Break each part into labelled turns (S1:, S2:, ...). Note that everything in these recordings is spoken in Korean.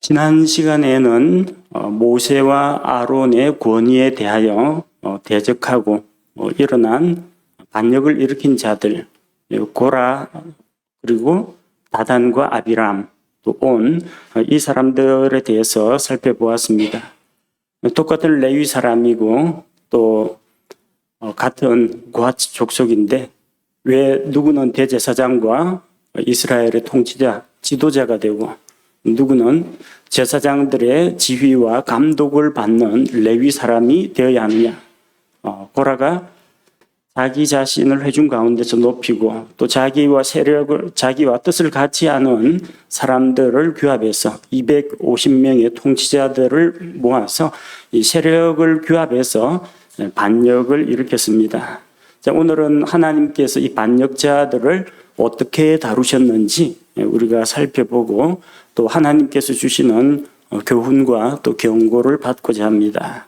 S1: 지난 시간에는 모세와 아론의 권위에 대하여 대적하고 일어난 반역을 일으킨 자들, 고라 그리고 다단과 아비람, 또 온 이 사람들에 대해서 살펴보았습니다. 똑같은 레위 사람이고 또 같은 곶 족속인데 왜 누구는 대제사장과 이스라엘의 통치자, 지도자가 되고 누구는 제사장들의 지휘와 감독을 받는 레위 사람이 되어야 하느냐. 고라가 자기 자신을 회중 가운데서 높이고 또 자기와 세력을, 자기와 뜻을 같이 하는 사람들을 규합해서 250명의 통치자들을 모아서 이 세력을 규합해서 반역을 일으켰습니다. 자, 오늘은 하나님께서 이 반역자들을 어떻게 다루셨는지 우리가 살펴보고 또 하나님께서 주시는 교훈과 또 경고를 받고자 합니다.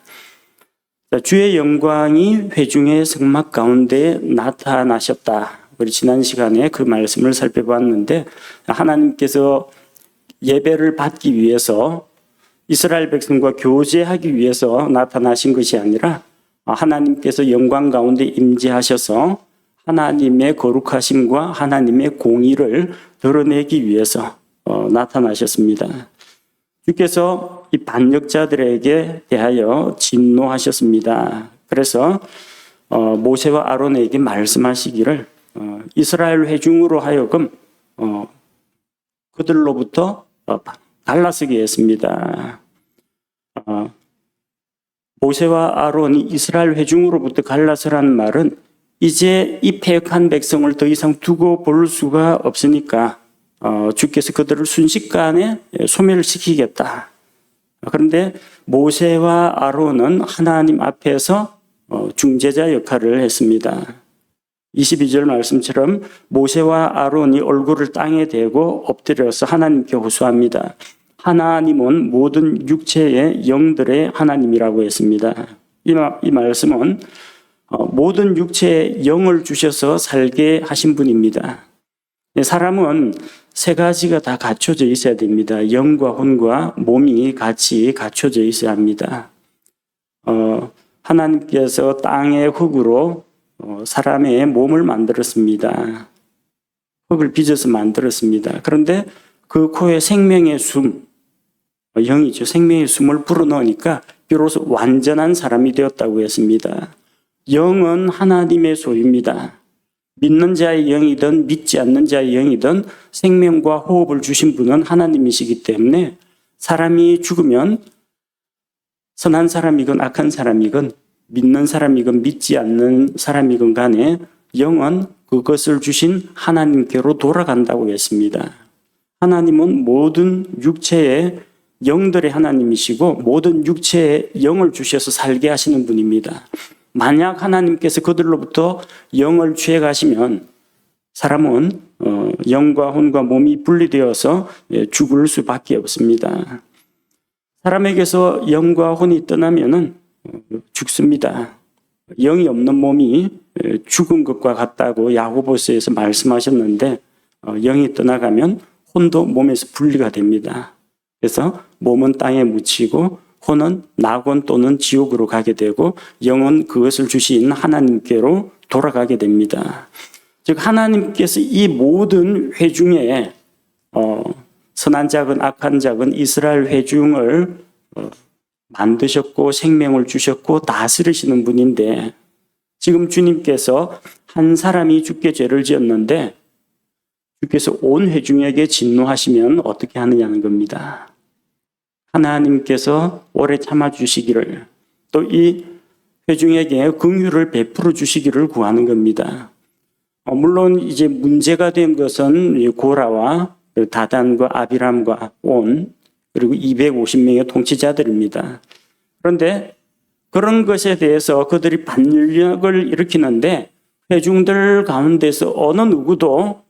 S1: 자, 주의 영광이 회중의 성막 가운데 나타나셨다. 우리 지난 시간에 그 말씀을 살펴봤는데 하나님께서 예배를 받기 위해서 이스라엘 백성과 교제하기 위해서 나타나신 것이 아니라 하나님께서 영광 가운데 임재하셔서 하나님의 거룩하심과 하나님의 공의를 드러내기 위해서 나타나셨습니다. 주께서 이 반역자들에게 대하여 진노하셨습니다. 그래서 모세와 아론에게 말씀하시기를 이스라엘 회중으로 하여금 그들로부터 갈라서게 했습니다. 모세와 아론이 이스라엘 회중으로부터 갈라서라는 말은 이제 이 패역한 백성을 더 이상 두고 볼 수가 없으니까 주께서 그들을 순식간에 소멸시키겠다. 그런데 모세와 아론은 하나님 앞에서 중재자 역할을 했습니다. 22절 말씀처럼 모세와 아론이 얼굴을 땅에 대고 엎드려서 하나님께 호소합니다. 하나님은 모든 육체의 영들의 하나님이라고 했습니다. 이 말씀은 모든 육체에 영을 주셔서 살게 하신 분입니다. 사람은 세 가지가 다 갖춰져 있어야 됩니다. 영과 혼과 몸이 같이 갖춰져 있어야 합니다. 하나님께서 땅의 흙으로 사람의 몸을 만들었습니다. 흙을 빚어서 만들었습니다. 그런데 그 코에 생명의 숨, 영이죠. 생명의 숨을 불어넣으니까 비로소 완전한 사람이 되었다고 했습니다. 영은 하나님의 소유입니다. 믿는 자의 영이든 믿지 않는 자의 영이든 생명과 호흡을 주신 분은 하나님이시기 때문에 사람이 죽으면 선한 사람이건 악한 사람이건 믿는 사람이건 믿지 않는 사람이건 간에 영은 그것을 주신 하나님께로 돌아간다고 했습니다. 하나님은 모든 육체의 영들의 하나님이시고 모든 육체에 영을 주셔서 살게 하시는 분입니다. 만약 하나님께서 그들로부터 영을 취해가시면 사람은 영과 혼과 몸이 분리되어서 죽을 수밖에 없습니다. 사람에게서 영과 혼이 떠나면은 죽습니다. 영이 없는 몸이 죽은 것과 같다고 야고보서에서 말씀하셨는데 영이 떠나가면 혼도 몸에서 분리가 됩니다. 그래서 몸은 땅에 묻히고 혼은 낙원 또는 지옥으로 가게 되고 영은 그것을 주신 하나님께로 돌아가게 됩니다. 즉 하나님께서 이 모든 회중에 선한 자건 악한 자건 이스라엘 회중을 만드셨고 생명을 주셨고 다스리시는 분인데 지금 주님께서 한 사람이 주께 죄를 지었는데 주께서 온 회중에게 진노하시면 어떻게 하느냐는 겁니다. 하나님께서 오래 참아주시기를 또 이 회중에게 긍휼을 베풀어 주시기를 구하는 겁니다. 물론 이제 문제가 된 것은 고라와 다단과 아비람과 온 그리고 250명의 통치자들입니다. 그런데 그런 것에 대해서 그들이 반역을 일으키는데 회중들 가운데서 어느 누구도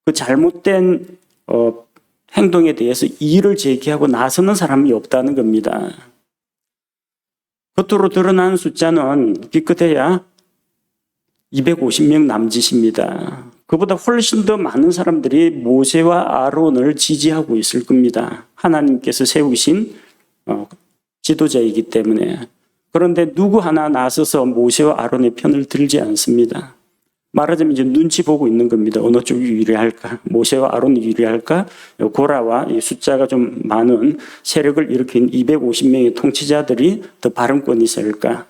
S1: 그 잘못된 행동에 대해서 이의를 제기하고 나서는 사람이 없다는 겁니다. 겉으로 드러난 숫자는 기껏해야 250명 남짓입니다. 그보다 훨씬 더 많은 사람들이 모세와 아론을 지지하고 있을 겁니다. 하나님께서 세우신 지도자이기 때문에. 그런데 누구 하나 나서서 모세와 아론의 편을 들지 않습니다. 말하자면 이제 눈치 보고 있는 겁니다. 어느 쪽이 유리할까? 모세와 아론이 유리할까? 고라와 숫자가 좀 많은 세력을 일으킨 250명의 통치자들이 더 발언권이 있을까?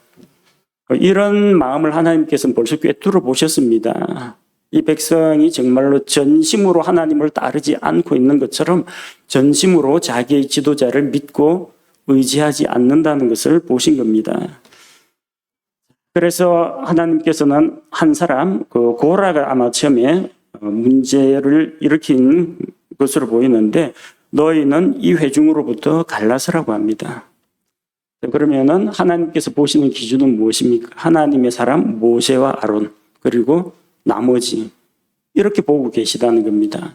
S1: 이런 마음을 하나님께서는 벌써 꿰뚫어 보셨습니다. 이 백성이 정말로 전심으로 하나님을 따르지 않고 있는 것처럼 전심으로 자기의 지도자를 믿고 의지하지 않는다는 것을 보신 겁니다. 그래서 하나님께서는 한 사람, 그 고라가 아마 처음에 문제를 일으킨 것으로 보이는데 너희는 이 회중으로부터 갈라서라고 합니다. 그러면은 하나님께서 보시는 기준은 무엇입니까? 하나님의 사람 모세와 아론 그리고 나머지 이렇게 보고 계시다는 겁니다.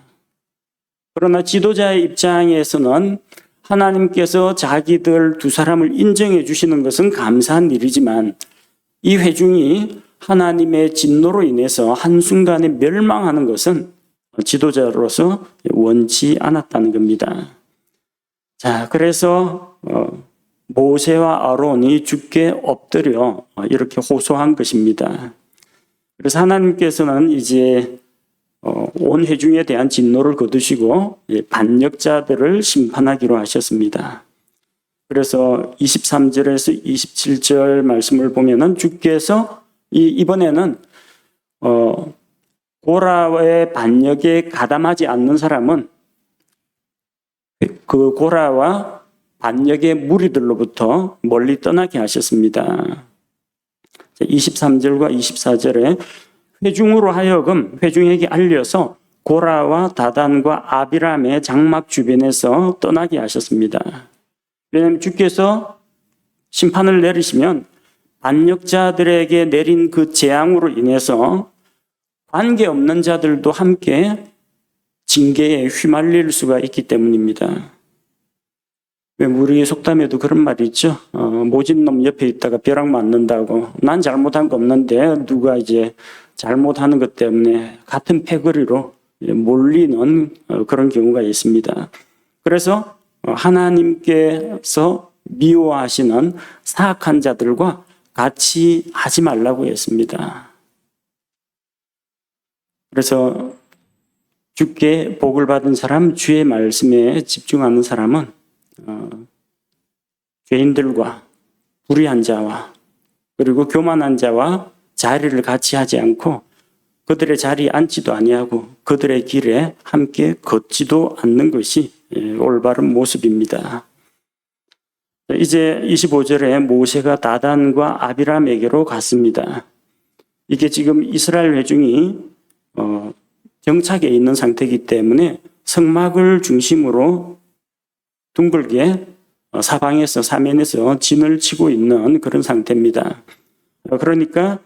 S1: 그러나 지도자의 입장에서는 하나님께서 자기들 두 사람을 인정해 주시는 것은 감사한 일이지만 이 회중이 하나님의 진노로 인해서 한순간에 멸망하는 것은 지도자로서 원치 않았다는 겁니다. 자, 그래서 모세와 아론이 주께 엎드려 이렇게 호소한 것입니다. 그래서 하나님께서는 이제 온 회중에 대한 진노를 거두시고 반역자들을 심판하기로 하셨습니다. 그래서 23절에서 27절 말씀을 보면은 주께서 이번에는 고라의 반역에 가담하지 않는 사람은 그 고라와 반역의 무리들로부터 멀리 떠나게 하셨습니다. 23절과 24절에 회중으로 하여금 회중에게 알려서 고라와 다단과 아비람의 장막 주변에서 떠나게 하셨습니다. 왜냐하면 주께서 심판을 내리시면 반역자들에게 내린 그 재앙으로 인해서 관계없는 자들도 함께 징계에 휘말릴 수가 있기 때문입니다. 우리 속담에도 그런 말이 있죠. 모진 놈 옆에 있다가 벼락 맞는다고. 난 잘못한 거 없는데 누가 이제 잘못하는 것 때문에 같은 패거리로 몰리는 그런 경우가 있습니다. 그래서 하나님께서 미워하시는 사악한 자들과 같이 하지 말라고 했습니다. 그래서 주께 복을 받은 사람, 주의 말씀에 집중하는 사람은 죄인들과 불의한 자와 그리고 교만한 자와 자리를 같이 하지 않고 그들의 자리에 앉지도 아니하고 그들의 길에 함께 걷지도 않는 것이 올바른 모습입니다. 이제 25절에 모세가 다단과 아비람에게로 갔습니다. 이게 지금 이스라엘 회중이 정착에 있는 상태이기 때문에 성막을 중심으로 둥글게 사방에서 사면에서 진을 치고 있는 그런 상태입니다. 그러니까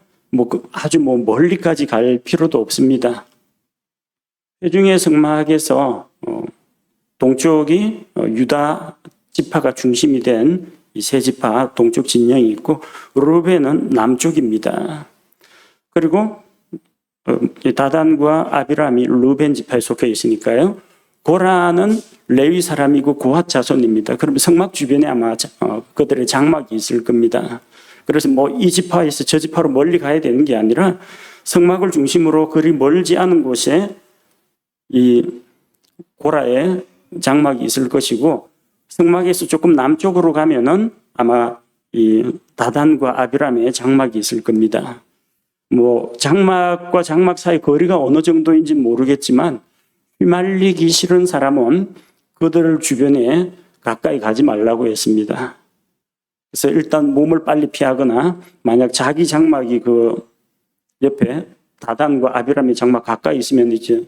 S1: 아주 멀리까지 갈 필요도 없습니다. 회중의 성막에서 동쪽이 유다 지파가 중심이 된 이 세 지파 동쪽 진영이 있고 루벤은 남쪽입니다. 그리고 다단과 아비람이 루벤 지파에 속해 있으니까요. 고라는 레위 사람이고 고핫 자손입니다. 그러면 성막 주변에 아마 그들의 장막이 있을 겁니다. 그래서 이 지파에서 저 지파로 멀리 가야 되는 게 아니라 성막을 중심으로 그리 멀지 않은 곳에 이 고라의 장막이 있을 것이고 성막에서 조금 남쪽으로 가면은 아마 이 다단과 아비람의 장막이 있을 겁니다. 장막과 장막 사이 거리가 어느 정도인지 모르겠지만 휘말리기 싫은 사람은 그들 주변에 가까이 가지 말라고 했습니다. 그래서 일단 몸을 빨리 피하거나 만약 자기 장막이 그 옆에 다단과 아비람의 장막 가까이 있으면 이제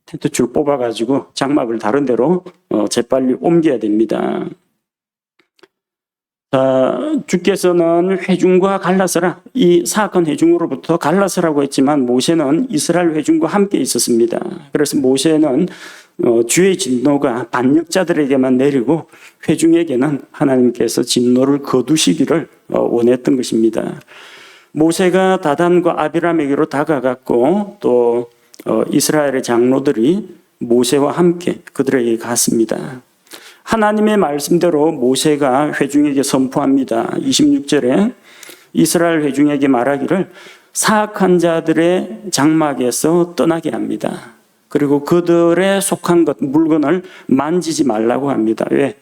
S1: 텐트 줄 뽑아가지고 장막을 다른 데로 재빨리 옮겨야 됩니다. 자, 주께서는 회중과 갈라서라, 이 사악한 회중으로부터 갈라서라고 했지만 모세는 이스라엘 회중과 함께 있었습니다. 그래서 모세는 주의 진노가 반역자들에게만 내리고 회중에게는 하나님께서 진노를 거두시기를 원했던 것입니다. 모세가 다단과 아비람에게로 다가갔고 또 이스라엘의 장로들이 모세와 함께 그들에게 갔습니다. 하나님의 말씀대로 모세가 회중에게 선포합니다. 26절에 이스라엘 회중에게 말하기를 사악한 자들의 장막에서 떠나게 합니다. 그리고 그들의 속한 것, 물건을 만지지 말라고 합니다. 왜?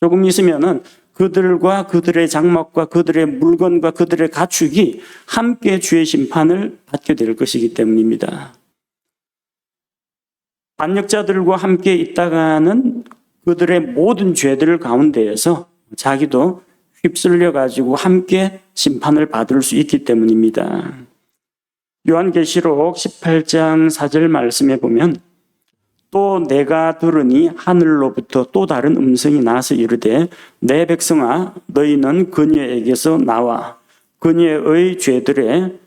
S1: 조금 있으면은 그들과 그들의 장막과 그들의 물건과 그들의 가축이 함께 주의 심판을 받게 될 것이기 때문입니다. 반역자들과 함께 있다가는 그들의 모든 죄들 가운데에서 자기도 휩쓸려 가지고 함께 심판을 받을 수 있기 때문입니다. 요한계시록 18장 4절 말씀에 보면 또 내가 들으니 하늘로부터 또 다른 음성이 나서 이르되 내 백성아 너희는 그녀에게서 나와 그녀의 죄들에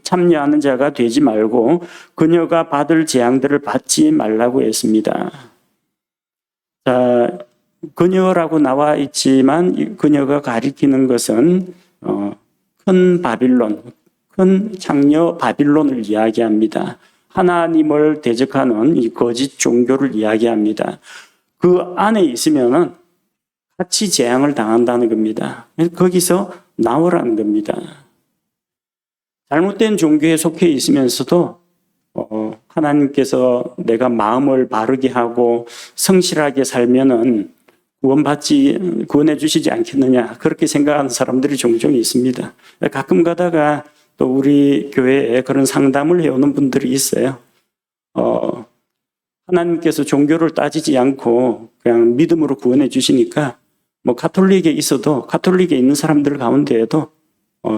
S1: 참여하는 자가 되지 말고 그녀가 받을 재앙들을 받지 말라고 했습니다. 자, 그녀라고 나와 있지만 그녀가 가리키는 것은 큰 바빌론, 큰 창녀 바빌론을 이야기합니다. 하나님을 대적하는 이 거짓 종교를 이야기합니다. 그 안에 있으면은 같이 재앙을 당한다는 겁니다. 거기서 나오라는 겁니다. 잘못된 종교에 속해 있으면서도 하나님께서 내가 마음을 바르게 하고 성실하게 살면은 구원해 주시지 않겠느냐 그렇게 생각하는 사람들이 종종 있습니다. 가끔 가다가 또 우리 교회에 그런 상담을 해오는 분들이 있어요. 하나님께서 종교를 따지지 않고 그냥 믿음으로 구원해 주시니까 뭐 가톨릭에 있어도 가톨릭에 있는 사람들 가운데에도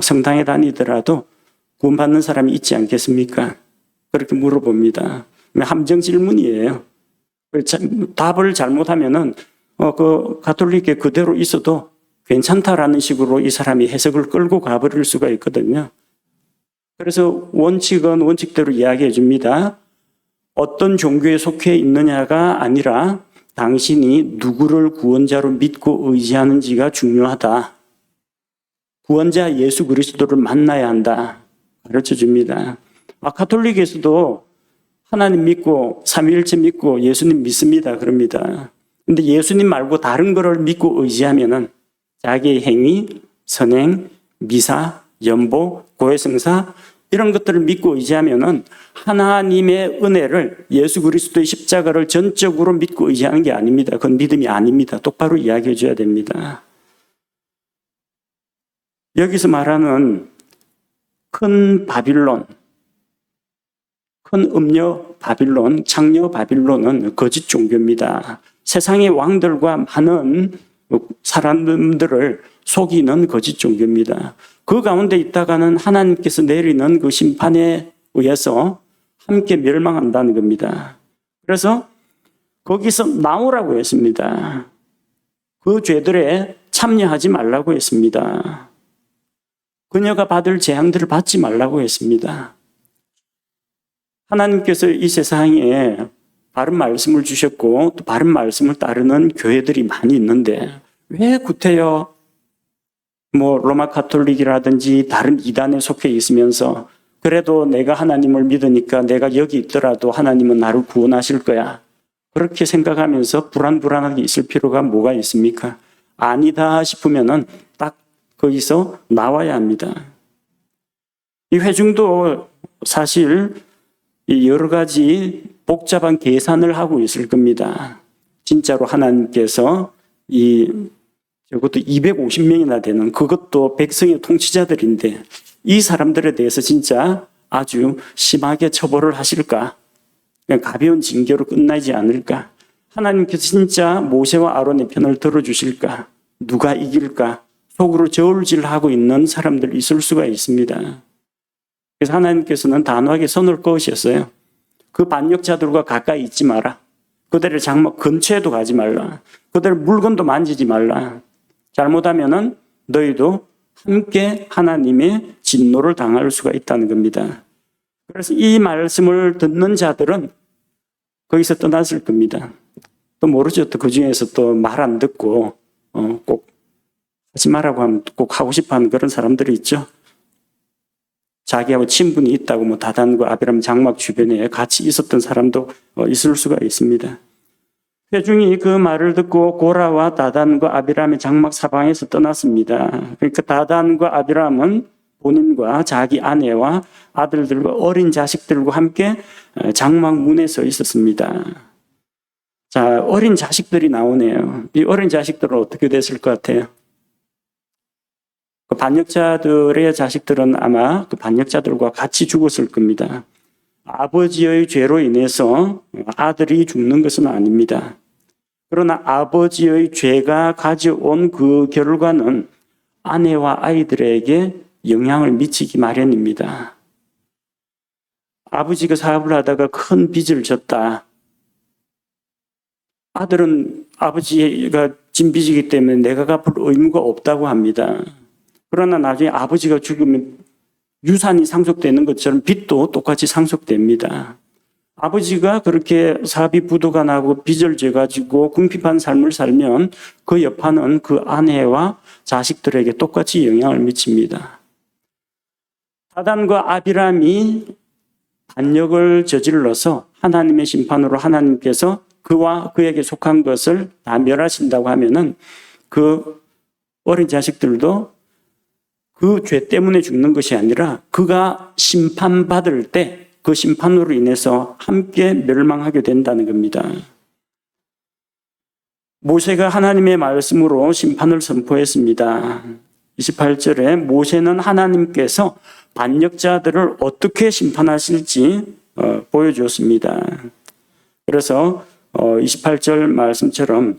S1: 성당에 다니더라도 구원받는 사람이 있지 않겠습니까? 그렇게 물어봅니다. 함정 질문이에요. 답을 잘못하면은 그 가톨릭에 그대로 있어도 괜찮다라는 식으로 이 사람이 해석을 끌고 가버릴 수가 있거든요. 그래서 원칙은 원칙대로 이야기해 줍니다. 어떤 종교에 속해 있느냐가 아니라 당신이 누구를 구원자로 믿고 의지하는지가 중요하다. 구원자 예수 그리스도를 만나야 한다. 가르쳐 줍니다. 가톨릭에서도 하나님 믿고 삼위일체 믿고 예수님 믿습니다. 그럽니다. 근데 예수님 말고 다른 거를 믿고 의지하면은 자기의 행위, 선행, 미사, 연보, 고해성사 이런 것들을 믿고 의지하면은 하나님의 은혜를 예수 그리스도의 십자가를 전적으로 믿고 의지하는 게 아닙니다. 그건 믿음이 아닙니다. 똑바로 이야기해 줘야 됩니다. 여기서 말하는 큰 바빌론, 큰 음녀 바빌론, 창녀 바빌론은 거짓 종교입니다. 세상의 왕들과 많은 사람들을 속이는 거짓 종교입니다. 그 가운데 있다가는 하나님께서 내리는 그 심판에 의해서 함께 멸망한다는 겁니다. 그래서 거기서 나오라고 했습니다. 그 죄들에 참여하지 말라고 했습니다. 그녀가 받을 재앙들을 받지 말라고 했습니다. 하나님께서 이 세상에 바른 말씀을 주셨고 또 바른 말씀을 따르는 교회들이 많이 있는데 왜 구태여 로마 가톨릭이라든지 다른 이단에 속해 있으면서 그래도 내가 하나님을 믿으니까 내가 여기 있더라도 하나님은 나를 구원하실 거야. 그렇게 생각하면서 불안하게 있을 필요가 뭐가 있습니까? 아니다 싶으면은 딱 거기서 나와야 합니다. 이 회중도 사실 여러 가지 복잡한 계산을 하고 있을 겁니다. 진짜로 하나님께서 저것도 250명이나 되는 그것도 백성의 통치자들인데 이 사람들에 대해서 진짜 아주 심하게 처벌을 하실까? 그냥 가벼운 징계로 끝나지 않을까? 하나님께서 진짜 모세와 아론의 편을 들어주실까? 누가 이길까? 속으로 저울질하고 있는 사람들이 있을 수가 있습니다. 그래서 하나님께서는 단호하게 선을 그으셨어요. 그 반역자들과 가까이 있지 마라. 그들의 장막 근처에도 가지 말라. 그들의 물건도 만지지 말라. 잘못하면은 너희도 함께 하나님의 진노를 당할 수가 있다는 겁니다. 그래서 이 말씀을 듣는 자들은 거기서 떠났을 겁니다. 또 모르죠. 또 그 중에서 또 말 안 듣고 꼭 하지 말라고 하면 꼭 하고 싶어하는 그런 사람들이 있죠. 자기하고 친분이 있다고 뭐 다단과 아비람 장막 주변에 같이 있었던 사람도 있을 수가 있습니다. 회중이 그 말을 듣고 고라와 다단과 아비람의 장막 사방에서 떠났습니다. 그러니까 다단과 아비람은 본인과 자기 아내와 아들들과 어린 자식들과 함께 장막 문에 서 있었습니다. 자, 어린 자식들이 나오네요. 이 어린 자식들은 어떻게 됐을 것 같아요? 그 반역자들의 자식들은 아마 그 반역자들과 같이 죽었을 겁니다. 아버지의 죄로 인해서 아들이 죽는 것은 아닙니다. 그러나 아버지의 죄가 가져온 그 결과는 아내와 아이들에게 영향을 미치기 마련입니다. 아버지가 사업을 하다가 큰 빚을 졌다. 아들은 아버지가 진 빚이기 때문에 내가 갚을 의무가 없다고 합니다. 그러나 나중에 아버지가 죽으면 유산이 상속되는 것처럼 빚도 똑같이 상속됩니다. 아버지가 그렇게 사비 부도가 나고 빚을 져가지고 궁핍한 삶을 살면 그 여파는 그 아내와 자식들에게 똑같이 영향을 미칩니다. 다단과 아비람이 반역을 저질러서 하나님의 심판으로 하나님께서 그와 그에게 속한 것을 다 멸하신다고 하면은 그 어린 자식들도 그 죄 때문에 죽는 것이 아니라 그가 심판받을 때 그 심판으로 인해서 함께 멸망하게 된다는 겁니다. 모세가 하나님의 말씀으로 심판을 선포했습니다. 28절에 모세는 하나님께서 반역자들을 어떻게 심판하실지 보여주었습니다. 그래서 28절 말씀처럼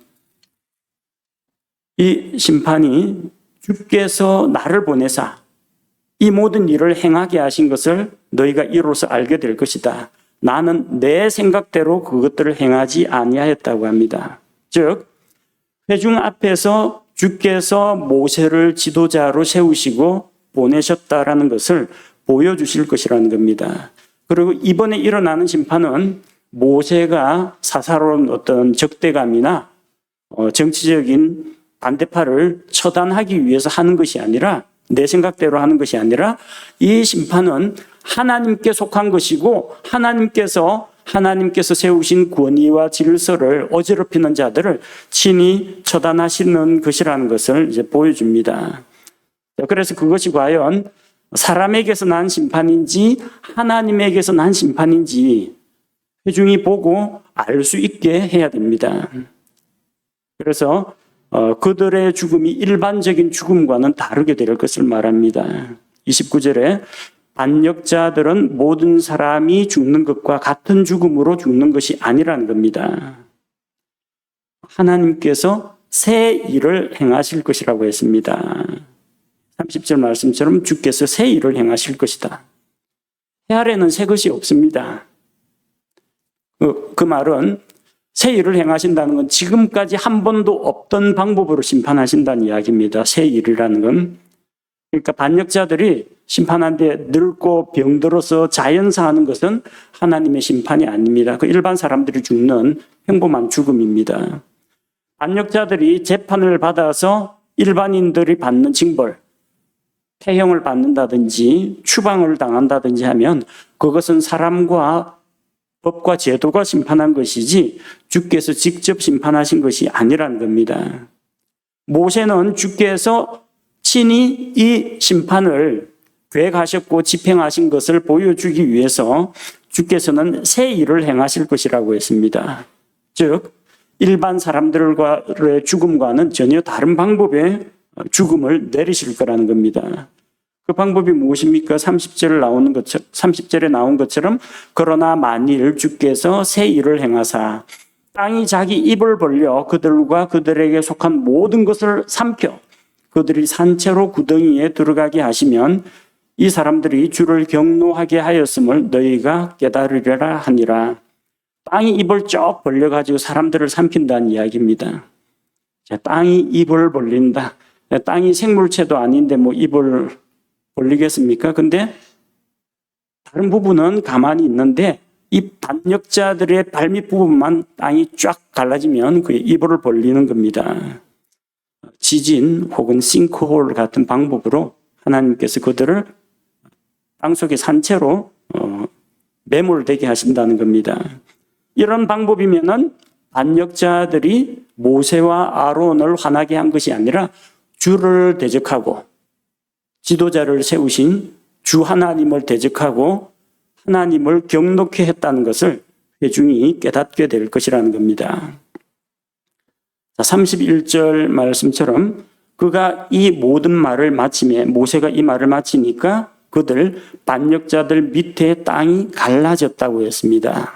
S1: 이 심판이 주께서 나를 보내사 이 모든 일을 행하게 하신 것을 너희가 이로써 알게 될 것이다. 나는 내 생각대로 그것들을 행하지 아니하였다고 합니다. 즉 회중 앞에서 주께서 모세를 지도자로 세우시고 보내셨다라는 것을 보여주실 것이라는 겁니다. 그리고 이번에 일어나는 심판은 모세가 사사로운 어떤 적대감이나 정치적인 반대파를 처단하기 위해서 하는 것이 아니라 내 생각대로 하는 것이 아니라 이 심판은 하나님께 속한 것이고 하나님께서 세우신 권위와 질서를 어지럽히는 자들을 친히 처단하시는 것이라는 것을 이제 보여줍니다. 그래서 그것이 과연 사람에게서 난 심판인지 하나님에게서 난 심판인지 회중이 보고 알 수 있게 해야 됩니다. 그래서 그들의 죽음이 일반적인 죽음과는 다르게 될 것을 말합니다. 29절에 반역자들은 모든 사람이 죽는 것과 같은 죽음으로 죽는 것이 아니라는 겁니다. 하나님께서 새 일을 행하실 것이라고 했습니다. 30절 말씀처럼 주께서 새 일을 행하실 것이다. 해 아래는 새 것이 없습니다. 그 말은 새 일을 행하신다는 건 지금까지 한 번도 없던 방법으로 심판하신다는 이야기입니다. 새 일이라는 건. 그러니까 반역자들이 심판한데 늙고 병들어서 자연사하는 것은 하나님의 심판이 아닙니다. 그 일반 사람들이 죽는 평범한 죽음입니다. 반역자들이 재판을 받아서 일반인들이 받는 징벌, 폐형을 받는다든지 추방을 당한다든지 하면 그것은 사람과 법과 제도가 심판한 것이지 주께서 직접 심판하신 것이 아니라는 겁니다. 모세는 주께서 친히 이 심판을 계획하셨고 집행하신 것을 보여주기 위해서 주께서는 새 일을 행하실 것이라고 했습니다. 즉 일반 사람들과의 죽음과는 전혀 다른 방법의 죽음을 내리실 거라는 겁니다. 그 방법이 무엇입니까? 30절에 나온 것처럼 그러나 만일 주께서 새 일을 행하사 땅이 자기 입을 벌려 그들과 그들에게 속한 모든 것을 삼켜 그들이 산채로 구덩이에 들어가게 하시면 이 사람들이 주를 경노하게 하였음을 너희가 깨달으리라 하니라. 땅이 입을 쭉 벌려가지고 사람들을 삼킨다는 이야기입니다. 땅이 입을 벌린다. 땅이 생물체도 아닌데 뭐 입을 벌리겠습니까? 근데 다른 부분은 가만히 있는데 이 반역자들의 발밑 부분만 땅이 쫙 갈라지면 그 입을 벌리는 겁니다. 지진 혹은 싱크홀 같은 방법으로 하나님께서 그들을 땅속에 산채로 매몰되게 하신다는 겁니다. 이런 방법이면은 반역자들이 모세와 아론을 화나게 한 것이 아니라 주를 대적하고 지도자를 세우신 주 하나님을 대적하고 하나님을 경노케 했다는 것을 회중이 깨닫게 될 것이라는 겁니다. 31절 말씀처럼 그가 이 모든 말을 마치매, 모세가 이 말을 마치니까 그들 반역자들 밑에 땅이 갈라졌다고 했습니다.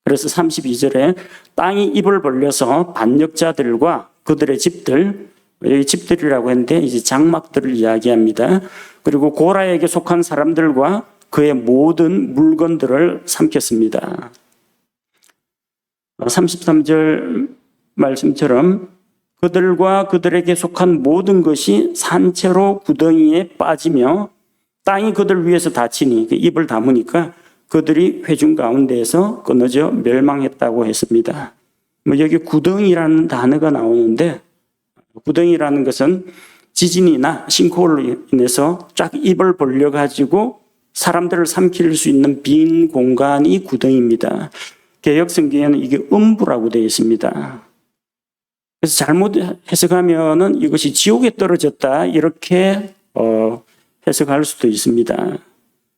S1: 그래서 32절에 땅이 입을 벌려서 반역자들과 그들의 집들, 여기 집들이라고 했는데 이제 장막들을 이야기합니다. 그리고 고라에게 속한 사람들과 그의 모든 물건들을 삼켰습니다. 33절 말씀처럼 그들과 그들에게 속한 모든 것이 산채로 구덩이에 빠지며 땅이 그들 위에서 닫히니 입을 다무니까 그들이 회중 가운데에서 끊어져 멸망했다고 했습니다. 여기 구덩이라는 단어가 나오는데 구덩이라는 것은 지진이나 싱크홀로 인해서 쫙 입을 벌려가지고 사람들을 삼킬 수 있는 빈 공간이 구덩이입니다. 개역 성경에는 이게 음부라고 되어 있습니다. 그래서 잘못 해석하면은 이것이 지옥에 떨어졌다 이렇게 해석할 수도 있습니다.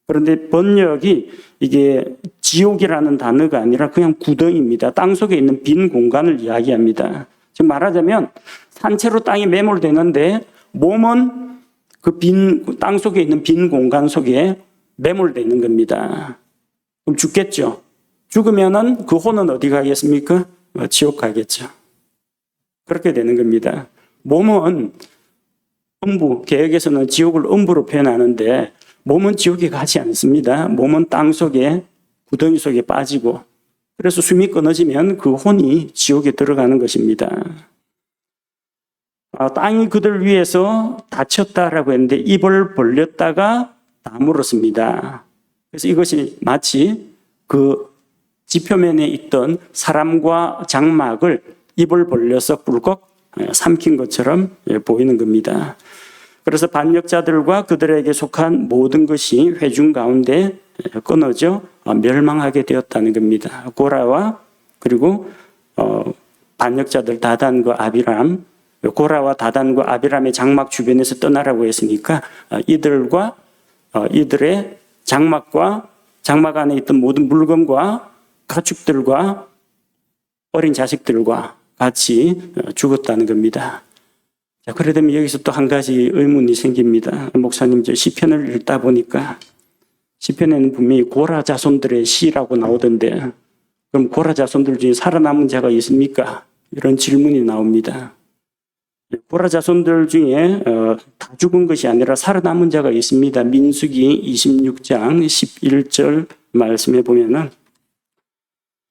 S1: 그런데 번역이 이게 지옥이라는 단어가 아니라 그냥 구덩이입니다. 땅속에 있는 빈 공간을 이야기합니다. 즉 말하자면 산채로 땅이 매몰되는데 몸은 그 땅속에 있는 빈 공간 속에 매몰되어 있는 겁니다. 그럼 죽겠죠. 죽으면은 그 혼은 어디 가겠습니까? 지옥 가겠죠. 그렇게 되는 겁니다. 몸은 음부, 개역에서는 지옥을 음부로 표현하는데 몸은 지옥에 가지 않습니다. 몸은 땅 속에 구덩이 속에 빠지고 그래서 숨이 끊어지면 그 혼이 지옥에 들어가는 것입니다. 땅이 그들 위해서 닫혔다라고 했는데 입을 벌렸다가 다물었습니다. 그래서 이것이 마치 그 지표면에 있던 사람과 장막을 입을 벌려서 꿀꺽 삼킨 것처럼 보이는 겁니다. 그래서 반역자들과 그들에게 속한 모든 것이 회중 가운데 끊어져 멸망하게 되었다는 겁니다. 고라와 그리고 반역자들 다단과 아비람, 고라와 다단과 아비람의 장막 주변에서 떠나라고 했으니까 이들과 이들의 장막과 장막 안에 있던 모든 물건과 가축들과 어린 자식들과 같이 죽었다는 겁니다. 자, 그래 되면 여기서 또 한 가지 의문이 생깁니다. 목사님, 저 시편을 읽다 보니까 시편에는 분명히 고라 자손들의 시라고 나오던데 그럼 고라 자손들 중에 살아남은 자가 있습니까? 이런 질문이 나옵니다. 고라 자손들 중에 다 죽은 것이 아니라 살아남은 자가 있습니다. 민수기 26장 11절 말씀에 보면은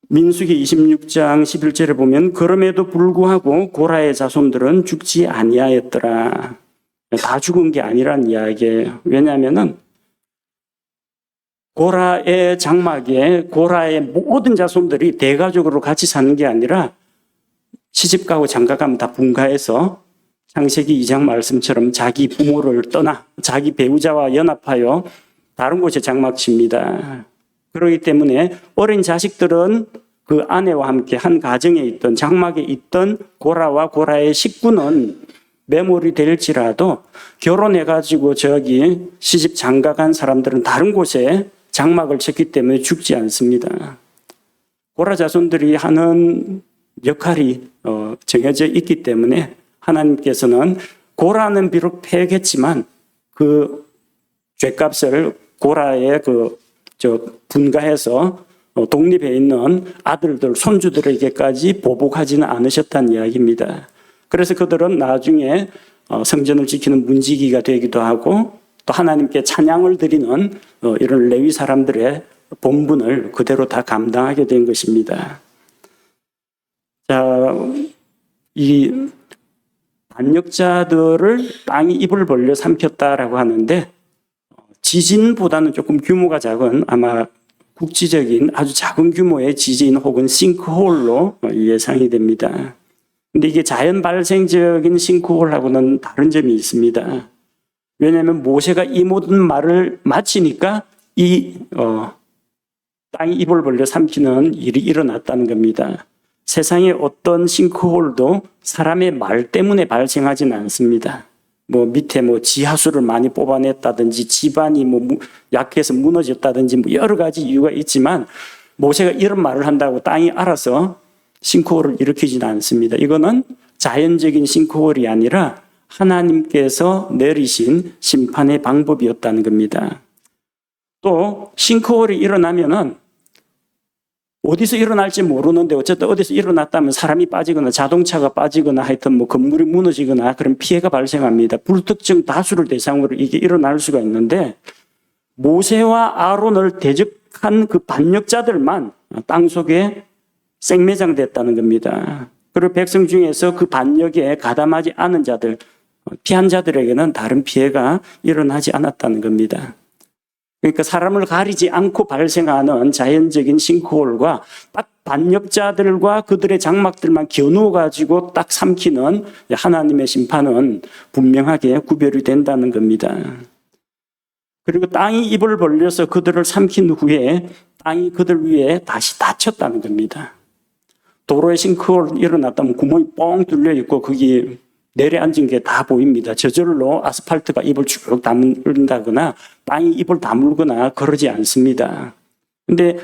S1: 민수기 26장 11절에 보면 그럼에도 불구하고 고라의 자손들은 죽지 아니하였더라. 다 죽은 게 아니란 이야기예요. 왜냐하면은 고라의 장막에 고라의 모든 자손들이 대가족으로 같이 사는 게 아니라 시집가고 장가가면 다 분가해서 창세기 2장 말씀처럼 자기 부모를 떠나 자기 배우자와 연합하여 다른 곳에 장막 칩니다. 그렇기 때문에 어린 자식들은 그 아내와 함께 한 가정에 있던 장막에 있던 고라와 고라의 식구는 매몰이 될지라도 결혼해가지고 저기 시집 장가간 사람들은 다른 곳에 장막을 쳤기 때문에 죽지 않습니다. 고라 자손들이 하는 역할이 정해져 있기 때문에 하나님께서는 고라는 비록 패했지만 그 죄값을 고라의 분가해서 독립해 있는 아들들, 손주들에게까지 보복하지는 않으셨다는 이야기입니다. 그래서 그들은 나중에 성전을 지키는 문지기가 되기도 하고 또 하나님께 찬양을 드리는 이런 레위 사람들의 본분을 그대로 다 감당하게 된 것입니다. 자, 이 반역자들을 땅이 입을 벌려 삼켰다라고 하는데 지진보다는 조금 규모가 작은 아마 국지적인 아주 작은 규모의 지진 혹은 싱크홀로 예상이 됩니다. 근데 이게 자연 발생적인 싱크홀하고는 다른 점이 있습니다. 왜냐하면 모세가 이 모든 말을 마치니까 땅이 입을 벌려 삼키는 일이 일어났다는 겁니다. 세상의 어떤 싱크홀도 사람의 말 때문에 발생하지는 않습니다. 밑에 지하수를 많이 뽑아냈다든지 집안이 약해서 무너졌다든지 여러 가지 이유가 있지만 모세가 이런 말을 한다고 땅이 알아서 싱크홀을 일으키지는 않습니다. 이거는 자연적인 싱크홀이 아니라 하나님께서 내리신 심판의 방법이었다는 겁니다. 또 싱크홀이 일어나면은 어디서 일어날지 모르는데 어쨌든 어디서 일어났다면 사람이 빠지거나 자동차가 빠지거나 하여튼 건물이 무너지거나 그런 피해가 발생합니다. 불특정 다수를 대상으로 이게 일어날 수가 있는데 모세와 아론을 대적한 그 반역자들만 땅속에 생매장됐다는 겁니다. 그리고 백성 중에서 그 반역에 가담하지 않은 자들, 피한 자들에게는 다른 피해가 일어나지 않았다는 겁니다. 그러니까 사람을 가리지 않고 발생하는 자연적인 싱크홀과 딱 반역자들과 그들의 장막들만 겨누어가지고 딱 삼키는 하나님의 심판은 분명하게 구별이 된다는 겁니다. 그리고 땅이 입을 벌려서 그들을 삼킨 후에 땅이 그들 위에 다시 닫혔다는 겁니다. 도로에 싱크홀 일어났다면 구멍이 뻥 뚫려 있고 거기 내려앉은 게 다 보입니다. 저절로 아스팔트가 입을 쭉 다물다거나 땅이 입을 다물거나 그러지 않습니다. 근데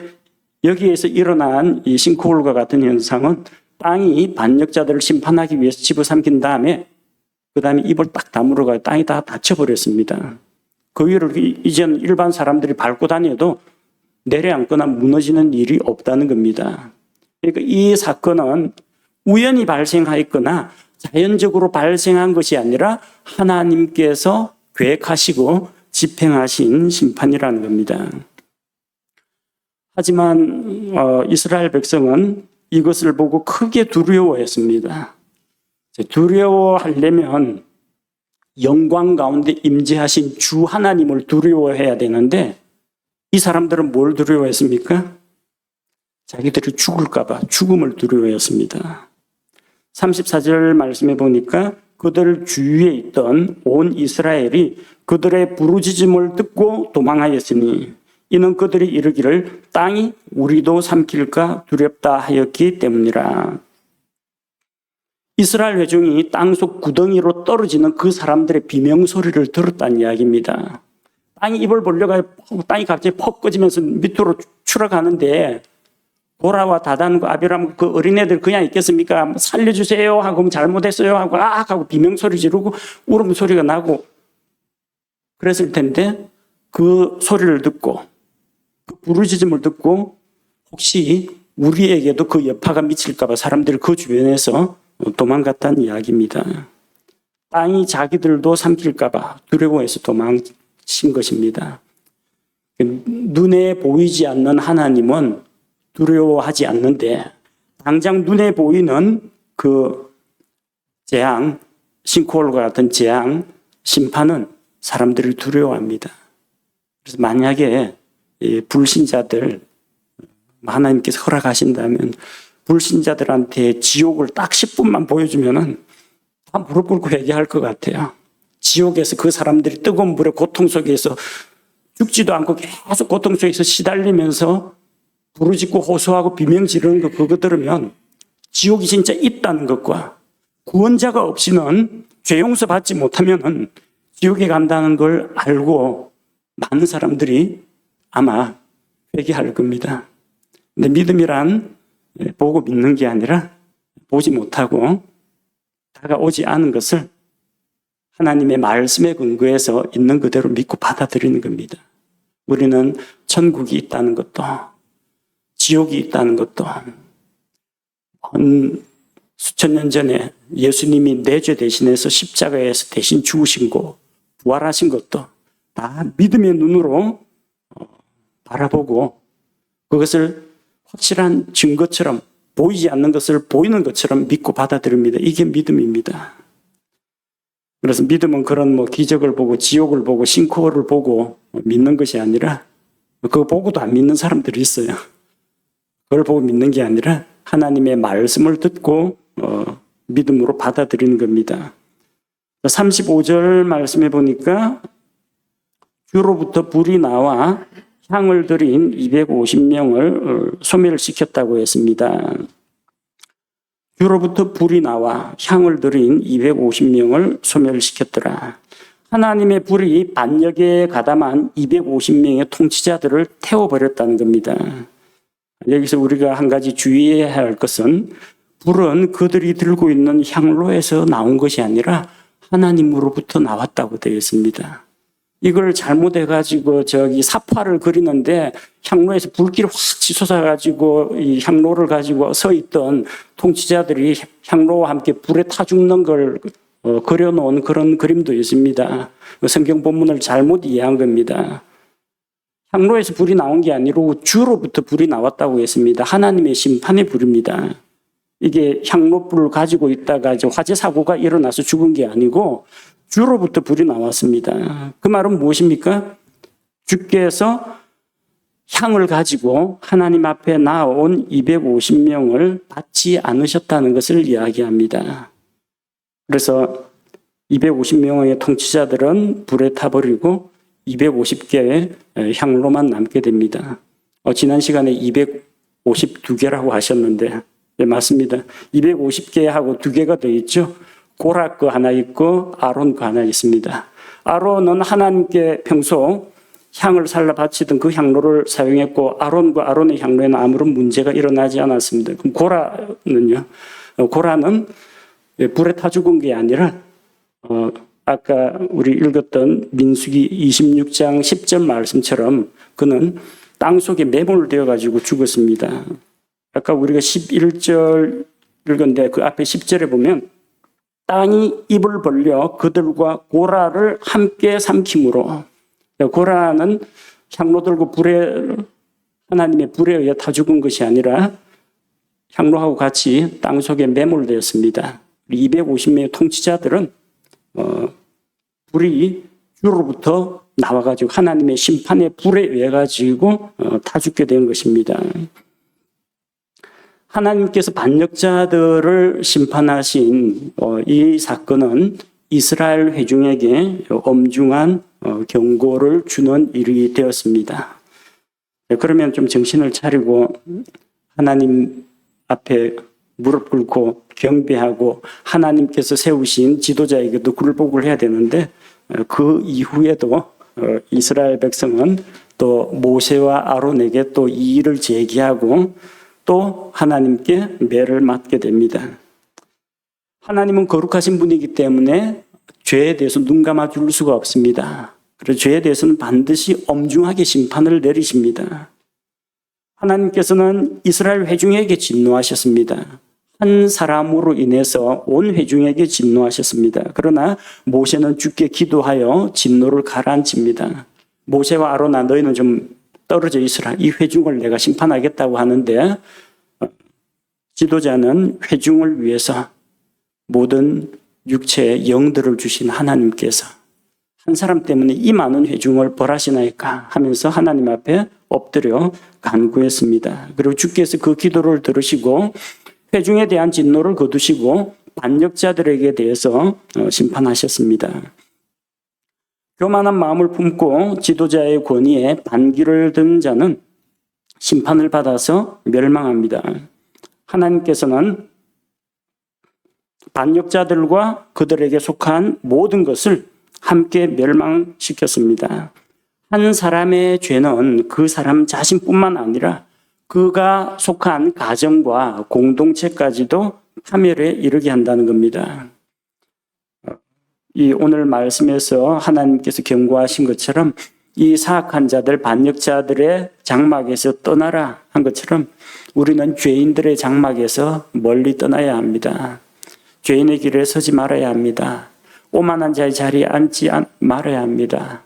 S1: 여기에서 일어난 이 싱크홀과 같은 현상은 땅이 반역자들을 심판하기 위해서 집어삼킨 다음에 그 다음에 입을 딱 다물어가 땅이 다 닫혀버렸습니다. 그 위를 이제는 일반 사람들이 밟고 다녀도 내려앉거나 무너지는 일이 없다는 겁니다. 그러니까 이 사건은 우연히 발생하였거나 자연적으로 발생한 것이 아니라 하나님께서 계획하시고 집행하신 심판이라는 겁니다. 하지만 이스라엘 백성은 이것을 보고 크게 두려워했습니다. 두려워하려면 영광 가운데 임재하신 주 하나님을 두려워해야 되는데 이 사람들은 뭘 두려워했습니까? 자기들이 죽을까 봐 죽음을 두려워했습니다. 34절 말씀해 보니까 그들 주위에 있던 온 이스라엘이 그들의 부르짖음을 듣고 도망하였으니 이는 그들이 이르기를 땅이 우리도 삼킬까 두렵다 하였기 때문이라. 이스라엘 회중이 땅속 구덩이로 떨어지는 그 사람들의 비명소리를 들었다는 이야기입니다. 땅이 입을 벌려가 땅이 갑자기 퍽 꺼지면서 밑으로 추락하는데 고라와 다단과 아비람 그 어린애들 그냥 있겠습니까? 살려주세요 하고 잘못했어요 하고 하고 비명소리 지르고 울음소리가 나고 그랬을 텐데 그 소리를 듣고 그 부르짖음을 듣고 혹시 우리에게도 그 여파가 미칠까 봐 사람들이 그 주변에서 도망갔다는 이야기입니다. 땅이 자기들도 삼킬까 봐 두려워해서 도망친 것입니다. 눈에 보이지 않는 하나님은 두려워하지 않는데 당장 눈에 보이는 그 재앙, 싱크홀과 같은 재앙, 심판은 사람들을 두려워합니다. 그래서 만약에 불신자들 하나님께서 허락하신다면 불신자들한테 지옥을 딱 10분만 보여주면은 다 무릎 꿇고 회개할 것 같아요. 지옥에서 그 사람들이 뜨거운 물의 고통 속에서 죽지도 않고 계속 고통 속에서 시달리면서 부르짖고 호소하고 비명 지르는 거 그거 들으면 지옥이 진짜 있다는 것과 구원자가 없이는 죄 용서 받지 못하면은 지옥에 간다는 걸 알고 많은 사람들이 아마 회개할 겁니다. 근데 믿음이란 보고 믿는 게 아니라 보지 못하고 다가오지 않은 것을 하나님의 말씀에 근거해서 있는 그대로 믿고 받아들이는 겁니다. 우리는 천국이 있다는 것도 지옥이 있다는 것도 수천 년 전에 예수님이 내 죄 대신해서 십자가에서 대신 죽으신 거 부활하신 것도 다 믿음의 눈으로 바라보고 그것을 확실한 증거처럼 보이지 않는 것을 보이는 것처럼 믿고 받아들입니다. 이게 믿음입니다. 그래서 믿음은 그런 기적을 보고 지옥을 보고 싱크홀을 보고 믿는 것이 아니라 그거 보고도 안 믿는 사람들이 있어요. 그걸 보고 믿는 게 아니라 하나님의 말씀을 듣고 믿음으로 받아들이는 겁니다. 35절 말씀해 보니까 주로부터 불이 나와 향을 들인 250명을 소멸시켰다고 했습니다. 주로부터 불이 나와 향을 들인 250명을 소멸시켰더라. 하나님의 불이 반역에 가담한 250명의 통치자들을 태워버렸다는 겁니다. 여기서 우리가 한 가지 주의해야 할 것은 불은 그들이 들고 있는 향로에서 나온 것이 아니라 하나님으로부터 나왔다고 되어 있습니다. 이걸 잘못해가지고 사파를 그리는데 향로에서 불길이 확 치솟아가지고 이 향로를 가지고 서 있던 통치자들이 향로와 함께 불에 타 죽는 걸 그려놓은 그런 그림도 있습니다. 성경 본문을 잘못 이해한 겁니다. 향로에서 불이 나온 게 아니고 주로부터 불이 나왔다고 했습니다. 하나님의 심판의 불입니다. 이게 향로불을 가지고 있다가 화재 사고가 일어나서 죽은 게 아니고 주로부터 불이 나왔습니다. 그 말은 무엇입니까? 주께서 향을 가지고 하나님 앞에 나온 250명을 받지 않으셨다는 것을 이야기합니다. 그래서 250명의 통치자들은 불에 타버리고 250개의 향로만 남게 됩니다. 지난 시간에 252개라고 하셨는데 네, 맞습니다. 250개하고 2개가 더 있죠. 고라 거 하나 있고 아론 거 하나 있습니다. 아론은 하나님께 평소 향을 살라 바치던 그 향로를 사용했고 아론과 아론의 향로에는 아무런 문제가 일어나지 않았습니다. 그럼 고라는요? 고라는 불에 타 죽은 게 아니라 아까 우리 읽었던 민수기 26장 10절 말씀처럼 그는 땅속에 매몰되어 가지고 죽었습니다. 아까 우리가 11절 읽었는데 그 앞에 10절에 보면 땅이 입을 벌려 그들과 고라를 함께 삼킴으로, 고라는 향로 들고 하나님의 불에 의해 타 죽은 것이 아니라 향로하고 같이 땅속에 매몰되었습니다. 250명의 통치자들은 불이 주로부터 나와가지고 하나님의 심판의 불에 의해 가지고 타 죽게 된 것입니다. 하나님께서 반역자들을 심판하신 이 사건은 이스라엘 회중에게 엄중한 경고를 주는 일이 되었습니다. 그러면 좀 정신을 차리고 하나님 앞에 무릎 꿇고 경배하고 하나님께서 세우신 지도자에게도 굴복을 해야 되는데 그 이후에도 이스라엘 백성은 또 모세와 아론에게 또 이 일을 제기하고 또 하나님께 매를 맞게 됩니다. 하나님은 거룩하신 분이기 때문에 죄에 대해서 눈 감아 줄 수가 없습니다. 그래서 죄에 대해서는 반드시 엄중하게 심판을 내리십니다. 하나님께서는 이스라엘 회중에게 진노하셨습니다. 한 사람으로 인해서 온 회중에게 진노하셨습니다. 그러나 모세는 주께 기도하여 진노를 가라앉힙니다. 모세와 아론아 너희는 좀 떨어져 있으라. 이 회중을 내가 심판하겠다고 하는데 지도자는 회중을 위해서 모든 육체의 영들을 주신 하나님께서 한 사람 때문에 이 많은 회중을 벌하시나이까 하면서 하나님 앞에 엎드려 간구했습니다. 그리고 주께서 그 기도를 들으시고 회중에 대한 진노를 거두시고 반역자들에게 대해서 심판하셨습니다. 교만한 마음을 품고 지도자의 권위에 반기를 든 자는 심판을 받아서 멸망합니다. 하나님께서는 반역자들과 그들에게 속한 모든 것을 함께 멸망시켰습니다. 한 사람의 죄는 그 사람 자신뿐만 아니라 그가 속한 가정과 공동체까지도 파멸에 이르게 한다는 겁니다. 이 오늘 말씀에서 하나님께서 경고하신 것처럼 이 사악한 자들, 반역자들의 장막에서 떠나라 한 것처럼 우리는 죄인들의 장막에서 멀리 떠나야 합니다. 죄인의 길에 서지 말아야 합니다. 오만한 자의 자리에 앉지 말아야 합니다.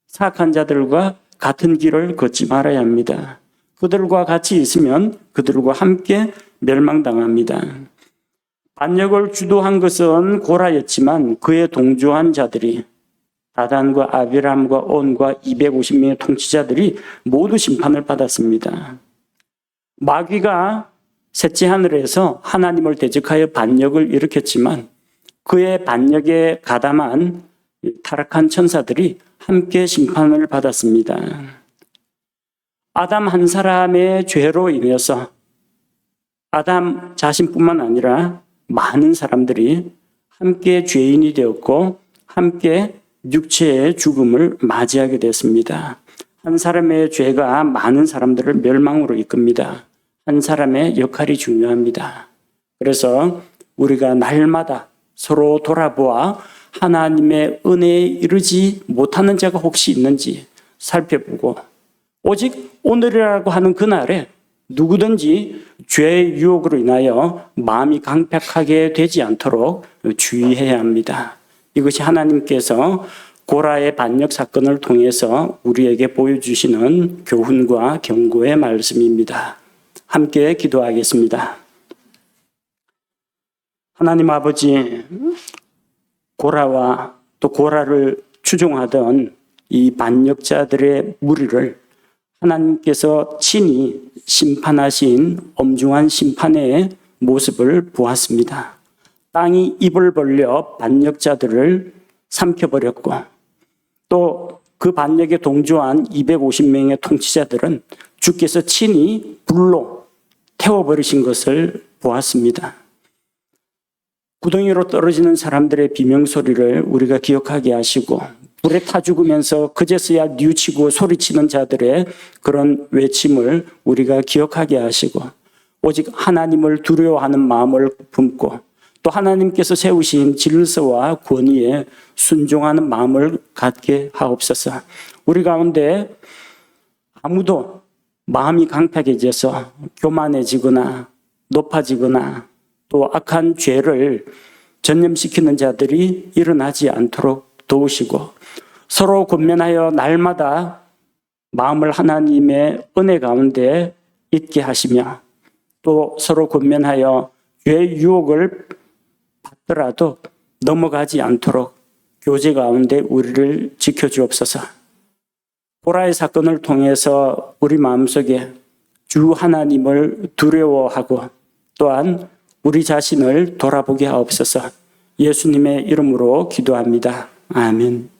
S1: 사악한 자들과 같은 길을 걷지 말아야 합니다. 그들과 같이 있으면 그들과 함께 멸망당합니다. 반역을 주도한 것은 고라였지만 그에 동조한 자들이 다단과 아비람과 온과 250명의 통치자들이 모두 심판을 받았습니다. 마귀가 셋째 하늘에서 하나님을 대적하여 반역을 일으켰지만 그의 반역에 가담한 타락한 천사들이 함께 심판을 받았습니다. 아담 한 사람의 죄로 인해서 아담 자신뿐만 아니라 많은 사람들이 함께 죄인이 되었고 함께 육체의 죽음을 맞이하게 됐습니다. 한 사람의 죄가 많은 사람들을 멸망으로 이끕니다. 한 사람의 역할이 중요합니다. 그래서 우리가 날마다 서로 돌아보아 하나님의 은혜에 이르지 못하는 자가 혹시 있는지 살펴보고 오직 오늘이라고 하는 그날에 누구든지 죄의 유혹으로 인하여 마음이 강팍하게 되지 않도록 주의해야 합니다. 이것이 하나님께서 고라의 반역 사건을 통해서 우리에게 보여주시는 교훈과 경고의 말씀입니다. 함께 기도하겠습니다. 하나님 아버지, 고라와 또 고라를 추종하던 이 반역자들의 무리를 하나님께서 친히 심판하신 엄중한 심판의 모습을 보았습니다. 땅이 입을 벌려 반역자들을 삼켜버렸고 또 그 반역에 동조한 250명의 통치자들은 주께서 친히 불로 태워버리신 것을 보았습니다. 구덩이로 떨어지는 사람들의 비명소리를 우리가 기억하게 하시고 불에 타 죽으면서 그제서야 뉘우치고 소리치는 자들의 그런 외침을 우리가 기억하게 하시고 오직 하나님을 두려워하는 마음을 품고 또 하나님께서 세우신 질서와 권위에 순종하는 마음을 갖게 하옵소서. 우리 가운데 아무도 마음이 강팍해져서 교만해지거나 높아지거나 또 악한 죄를 전념시키는 자들이 일어나지 않도록 도우시고 서로 권면하여 날마다 마음을 하나님의 은혜 가운데 있게 하시며 또 서로 권면하여 죄의 유혹을 받더라도 넘어가지 않도록 교제 가운데 우리를 지켜주옵소서. 고라의 사건을 통해서 우리 마음속에 주 하나님을 두려워하고 또한 우리 자신을 돌아보게 하옵소서. 예수님의 이름으로 기도합니다. 아멘.